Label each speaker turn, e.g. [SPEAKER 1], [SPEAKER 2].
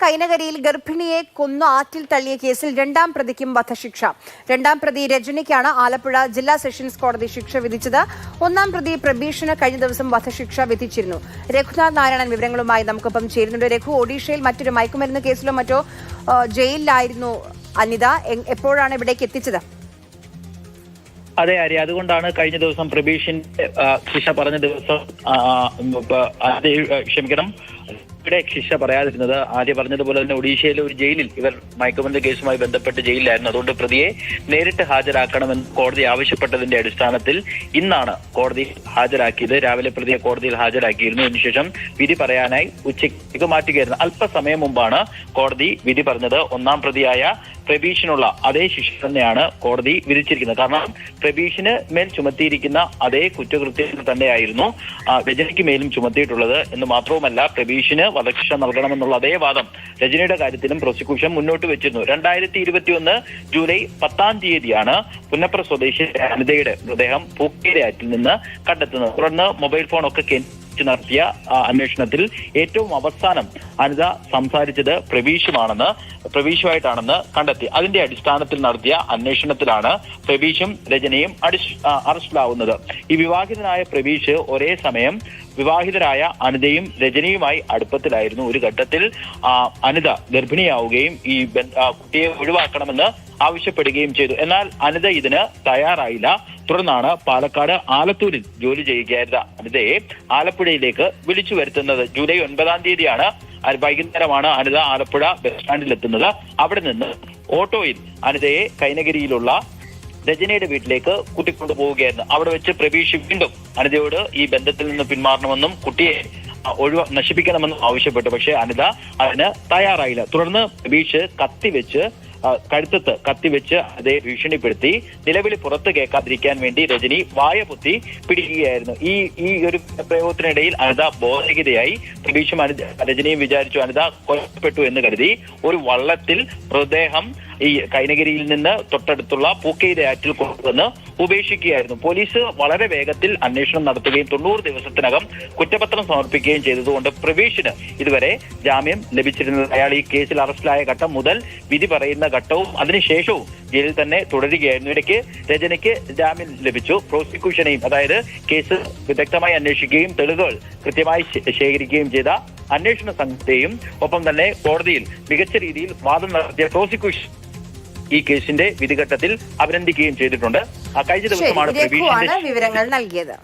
[SPEAKER 1] കൈനകരിയിൽ ഗർഭിണിയെ കൊന്നു ആറ്റിൽ തള്ളിയ കേസിൽ രണ്ടാം പ്രതിക്കും വധശിക്ഷ. രണ്ടാം പ്രതി രജനിക്കാണ് ആലപ്പുഴ ജില്ലാ സെഷൻസ് കോടതി ശിക്ഷ വിധിച്ചത്. ഒന്നാം പ്രതി പ്രബീഷിന് കഴിഞ്ഞ ദിവസം വധശിക്ഷ വിധിച്ചിരുന്നു. രഘുനാഥ് നാരായണൻ വിവരങ്ങളുമായി നമുക്കൊപ്പം ചേരുന്നുണ്ട്. രഘു, ഒഡീഷയിൽ മറ്റൊരു മയക്കുമരുന്ന് കേസിലോ മറ്റോ ജയിലിലായിരുന്നു അനിത. എപ്പോഴാണ് ഇവിടേക്ക് എത്തിച്ചത്?
[SPEAKER 2] അതെ ആര്യ, അതുകൊണ്ടാണ് കഴിഞ്ഞ ദിവസം പ്രബീഷിന്റെ ശിക്ഷ പറഞ്ഞ ദിവസം ഇവിടെ ശിക്ഷ പറയാതിരുന്നത്. ആര്യ പറഞ്ഞതുപോലെ തന്നെ ഒഡീഷയിലെ ഒരു ജയിലിൽ ഇവർ മയക്കുമരുന്ന് കേസുമായി ബന്ധപ്പെട്ട് ജയിലിലായിരുന്നു. അതുകൊണ്ട് പ്രതിയെ നേരിട്ട് ഹാജരാക്കണമെന്ന് കോടതി ആവശ്യപ്പെട്ടതിന്റെ അടിസ്ഥാനത്തിൽ ഇന്നാണ് കോടതി ഹാജരാക്കിയത്. രാവിലെ പ്രതിയെ കോടതിയിൽ ഹാജരാക്കിയിരുന്നു. അതിനുശേഷം വിധി പറയാനായി ഉച്ചയ്ക്ക് മാറ്റുകയായിരുന്നു. അല്പസമയം മുമ്പാണ് കോടതി വിധി പറഞ്ഞത്. ഒന്നാം പ്രതിയായ പ്രബീഷിനുള്ള അതേ ശിക്ഷ തന്നെയാണ് കോടതി വിധിച്ചിരിക്കുന്നത്. കാരണം പ്രബീഷിന് മേൽ ചുമത്തിയിരിക്കുന്ന അതേ കുറ്റകൃത്യങ്ങൾ തന്നെയായിരുന്നു രജനിക്ക് മേലും ചുമത്തിയിട്ടുള്ളത് എന്ന് മാത്രവുമല്ല, പ്രബീഷിന് വധശിക്ഷ നൽകണമെന്നുള്ള അതേ വാദം രജനിയുടെ കാര്യത്തിലും പ്രോസിക്യൂഷൻ മുന്നോട്ട് വെച്ചിരുന്നു. 2021 ജൂലൈ 10-ാം തീയതിയാണ് പുന്നപ്ര സ്വദേശി അനിതയുടെ മൃതദേഹം പൂക്കേരി ആറ്റിൽ നിന്ന് കണ്ടെത്തുന്നത്. തുടർന്ന് മൊബൈൽ ഫോണൊക്കെ നടത്തിയ അന്വേഷണത്തിൽ ഏറ്റവും അവസാനം അനിത സംസാരിച്ചത് പ്രബീഷുമായിട്ടാണെന്ന് കണ്ടെത്തി. അതിന്റെ അടിസ്ഥാനത്തിൽ നടത്തിയ അന്വേഷണത്തിലാണ് പ്രബീഷും രജനിയും അറസ്റ്റിലാവുന്നത്. ഈ വിവാഹിതനായ പ്രബീഷ് ഒരേ സമയം വിവാഹിതരായ അനിതയും രജനിയുമായി അടുപ്പത്തിലായിരുന്നു. ഒരു ഘട്ടത്തിൽ അനിത ഗർഭിണിയാവുകയും ഈ കുട്ടിയെ ഒഴിവാക്കണമെന്ന് ആവശ്യപ്പെടുകയും ചെയ്തു. എന്നാൽ അനിത ഇതിന് തയ്യാറായില്ല. തുടർന്നാണ് പാലക്കാട് ആലത്തൂരിൽ ജോലി ചെയ്യുകയായിരുന്ന അനിതയെ ആലപ്പുഴയിലേക്ക് വിളിച്ചു വരുത്തുന്നത്. ജൂലൈ 9-ാം തീയതിയാണ് വൈകുന്നേരമാണ് അനിത ആലപ്പുഴ ബസ് സ്റ്റാൻഡിൽ എത്തുന്നത്. അവിടെ നിന്ന് ഓട്ടോയിൽ അനിതയെ കൈനകരിയിലുള്ള രജനിയുടെ വീട്ടിലേക്ക് കൂട്ടിക്കൊണ്ടു പോവുകയായിരുന്നു. അവിടെ വെച്ച് പ്രബീഷ് വീണ്ടും അനിതയോട് ഈ ബന്ധത്തിൽ നിന്ന് പിന്മാറണമെന്നും കുട്ടിയെ നശിപ്പിക്കണമെന്നും ആവശ്യപ്പെട്ടു. പക്ഷേ അനിത അതിന് തയ്യാറായില്ല. തുടർന്ന് പ്രബീഷ് കഴുത്തത്ത് കത്തിവെച്ച് അതേ ഭീഷണിപ്പെടുത്തി നിലവിളി പുറത്ത് കേൾക്കാതിരിക്കാൻ വേണ്ടി രജനി വായ പൊത്തി പിടിക്കുകയായിരുന്നു. ഈ ഒരു പ്രയോഗത്തിനിടയിൽ അനിത ബോധരഹിതയായി. പ്രബീഷും രജനിയും വിചാരിച്ചു അനിത കൊല്ലപ്പെട്ടു എന്ന് കരുതി ഒരു വള്ളത്തിൽ മൃതദേഹം ഈ കൈനകരിയിൽ നിന്ന് തൊട്ടടുത്തുള്ള പൂക്കേരി ആറ്റിൽ കൊണ്ടുവന്ന് ഉപേക്ഷിക്കുകയായിരുന്നു. പോലീസ് വളരെ വേഗത്തിൽ അന്വേഷണം നടത്തുകയും 90 ദിവസത്തിനകം കുറ്റപത്രം സമർപ്പിക്കുകയും ചെയ്തതുകൊണ്ട് പ്രബീഷിന് ഇതുവരെ ജാമ്യം ലഭിച്ചിരുന്നത്. അയാൾ ഈ കേസിൽ അറസ്റ്റിലായ ഘട്ടം മുതൽ വിധി പറയുന്ന ഘട്ടവും അതിനുശേഷവും ജയിലിൽ തന്നെ തുടരുകയായിരുന്നു. ഇടയ്ക്ക് രജനിക്ക് ജാമ്യം ലഭിച്ചു. പ്രോസിക്യൂഷനെയും, അതായത് കേസ് വിദഗ്ധമായി അന്വേഷിക്കുകയും തെളിവുകൾ കൃത്യമായി ശേഖരിക്കുകയും ചെയ്ത അന്വേഷണ സംഘത്തെയും ഒപ്പം തന്നെ കോടതിയിൽ മികച്ച രീതിയിൽ വാദം നടത്തിയ പ്രോസിക്യൂഷൻ ഈ കേസിന്റെ വിധിഘട്ടത്തിൽ അഭിനന്ദിക്കുകയും ചെയ്തിട്ടുണ്ട്. കഴിഞ്ഞ ദിവസമാണ്
[SPEAKER 1] വിവരങ്ങൾ നൽകിയത്.